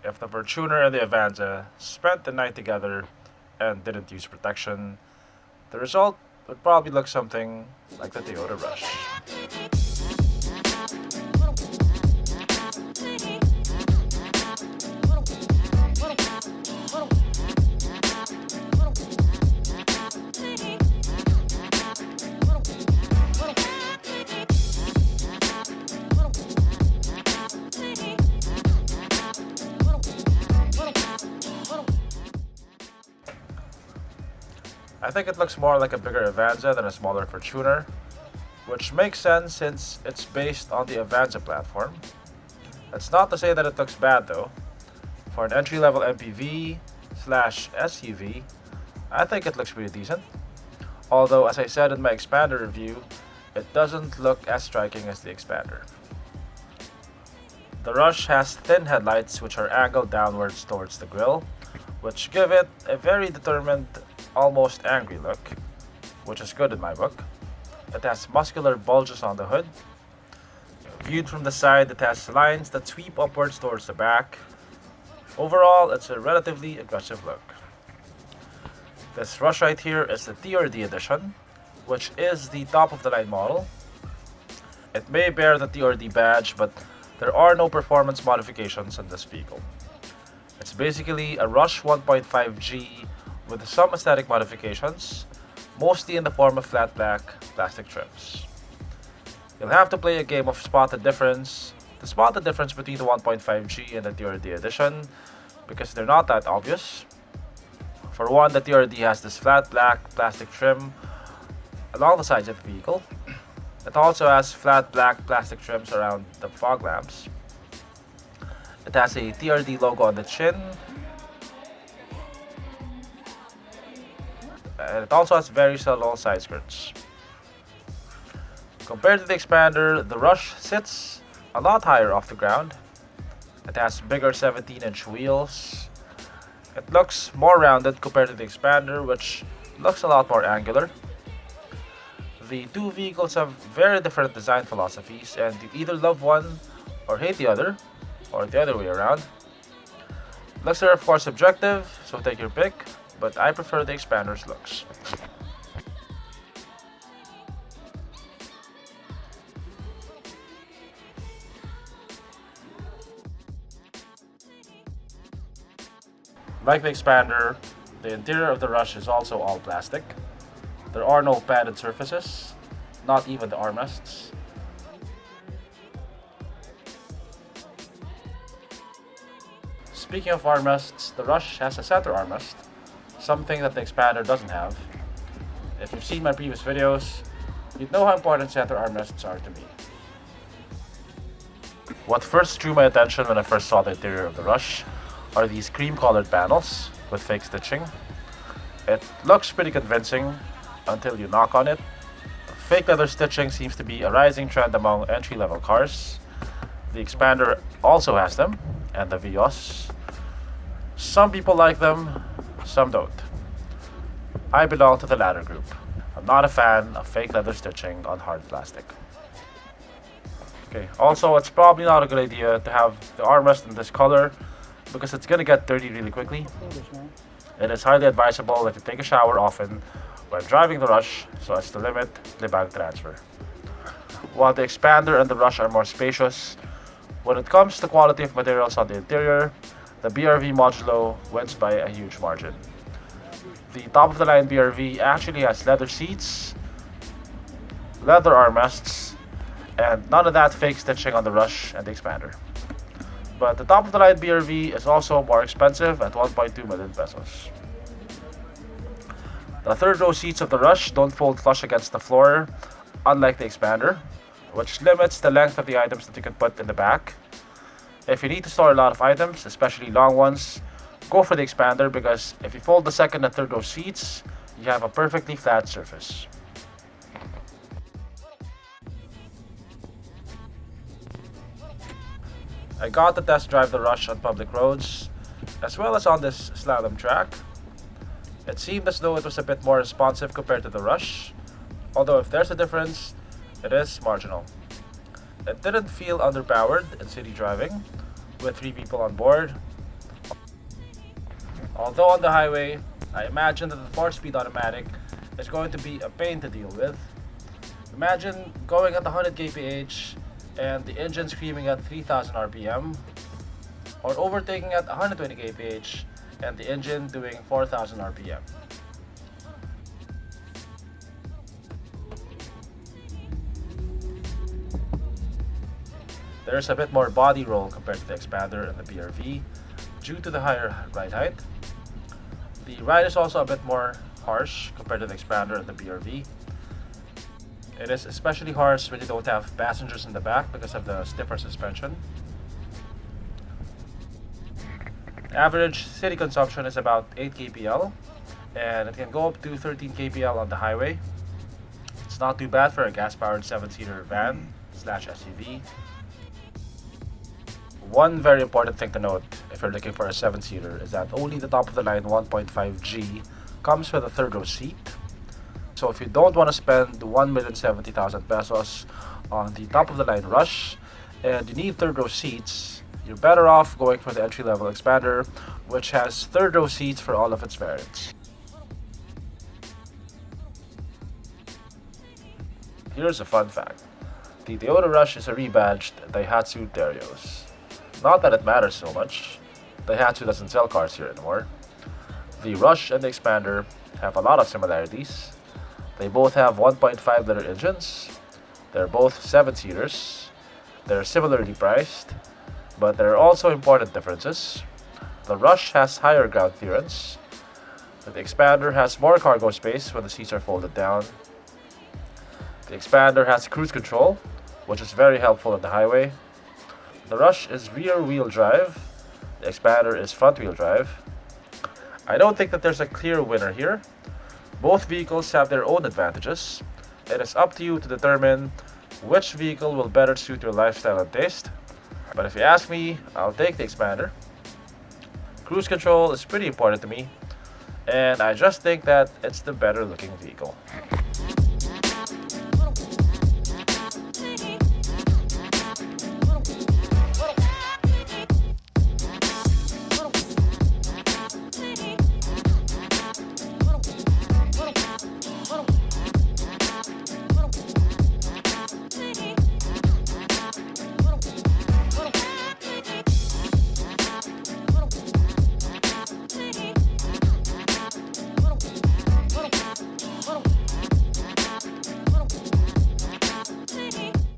if the Fortuner and the Avanza spent the night together and didn't use protection, the result would probably look something like the Toyota Rush. I think it looks more like a bigger Avanza than a smaller Fortuner, which makes sense since it's based on the Avanza platform. That's not to say that it looks bad though. For an entry-level MPV slash SUV, I think it looks pretty decent. Although, as I said in my Xpander review, it doesn't look as striking as the Xpander. The Rush has thin headlights which are angled downwards towards the grille, which give it a very determined, almost angry look, which is good in my book. It has muscular bulges on the hood. Viewed from the side, it has lines that sweep upwards towards the back. Overall, it's a relatively aggressive look. This Rush right here is the TRD edition, which is the top of the line model. It may bear the TRD badge, but there are no performance modifications in this vehicle. It's basically a Rush 1.5G with some aesthetic modifications, mostly in the form of flat black plastic trims. You'll have to play a game of spot the difference to spot the difference between the 1.5G and the TRD edition, because they're not that obvious. For one, the TRD has this flat black plastic trim along the sides of the vehicle. It also has flat black plastic trims around the fog lamps. It has a TRD logo on the chin, and it also has very subtle side skirts. Compared to the Xpander, the Rush sits a lot higher off the ground. It has bigger 17-inch wheels. It looks more rounded compared to the Xpander, which looks a lot more angular. The two vehicles have very different design philosophies, and you either love one or hate the other, or the other way around. Looks are of course subjective, so take your pick, but I prefer the Xpander's looks. Like the Xpander, the interior of the Rush is also all plastic. There are no padded surfaces, not even the armrests. Speaking of armrests, the Rush has a center armrest, something that the Xpander doesn't have. If you've seen my previous videos, you'd know how important center armrests are to me. What first drew my attention when I first saw the interior of the Rush are these cream-colored panels with fake stitching. It looks pretty convincing until you knock on it. Fake leather stitching seems to be a rising trend among entry-level cars. The Xpander also has them, and the Vios. Some people like them, some don't. I belong to the latter group. I'm not a fan of fake leather stitching on hard plastic. Okay, also it's probably not a good idea to have the armrest in this color because it's gonna get dirty really quickly. It is highly advisable that you take a shower often when driving the Rush so as to limit the bag transfer. While the Xpander and the Rush are more spacious, when it comes to quality of materials on the interior, the BRV Modulo wins by a huge margin. The top of the line BRV actually has leather seats, leather armrests, and none of that fake stitching on the Rush and the Xpander. But the top of the line BRV is also more expensive at 1.2 million pesos. The third row seats of the Rush don't fold flush against the floor, unlike the Xpander, which limits the length of the items that you can put in the back. If you need to store a lot of items, especially long ones, go for the Xpander because if you fold the second and third row seats, you have a perfectly flat surface. I got to test drive the Rush on public roads, as well as on this slalom track. It seemed as though it was a bit more responsive compared to the Rush, although if there's a difference, it is marginal. It didn't feel underpowered in city driving, with 3 people on board. Although on the highway, I imagine that the 4-speed automatic is going to be a pain to deal with. Imagine going at 100 kph and the engine screaming at 3000 rpm, or overtaking at 120 kph and the engine doing 4000 rpm. There's a bit more body roll compared to the Xpander and the BRV due to the higher ride height. The ride is also a bit more harsh compared to the Xpander and the BRV. It is especially harsh when you don't have passengers in the back because of the stiffer suspension. Average city consumption is about 8 kpl, and it can go up to 13 kpl on the highway. It's not too bad for a gas-powered 7-seater van / SUV. One very important thing to note if you're looking for a 7-seater is that only the top-of-the-line 1.5G comes with a third-row seat. So if you don't want to spend 1,070,000 pesos on the top-of-the-line Rush and you need third-row seats, you're better off going for the entry-level Xpander, which has third-row seats for all of its variants. Here's a fun fact. The Toyota Rush is a rebadged Daihatsu Terios. Not that it matters so much. Daihatsu doesn't sell cars here anymore. The Rush and the Xpander have a lot of similarities. They both have 1.5-liter engines. They're both 7-seaters. They're similarly priced, but there are also important differences. The Rush has higher ground clearance. The Xpander has more cargo space when the seats are folded down. The Xpander has cruise control, which is very helpful on the highway. The Rush is rear-wheel drive. The Xpander is front-wheel drive. I don't think that there's a clear winner here. Both vehicles have their own advantages. It is up to you to determine which vehicle will better suit your lifestyle and taste. But if you ask me, I'll take the Xpander. Cruise control is pretty important to me, and I just think that it's the better looking vehicle.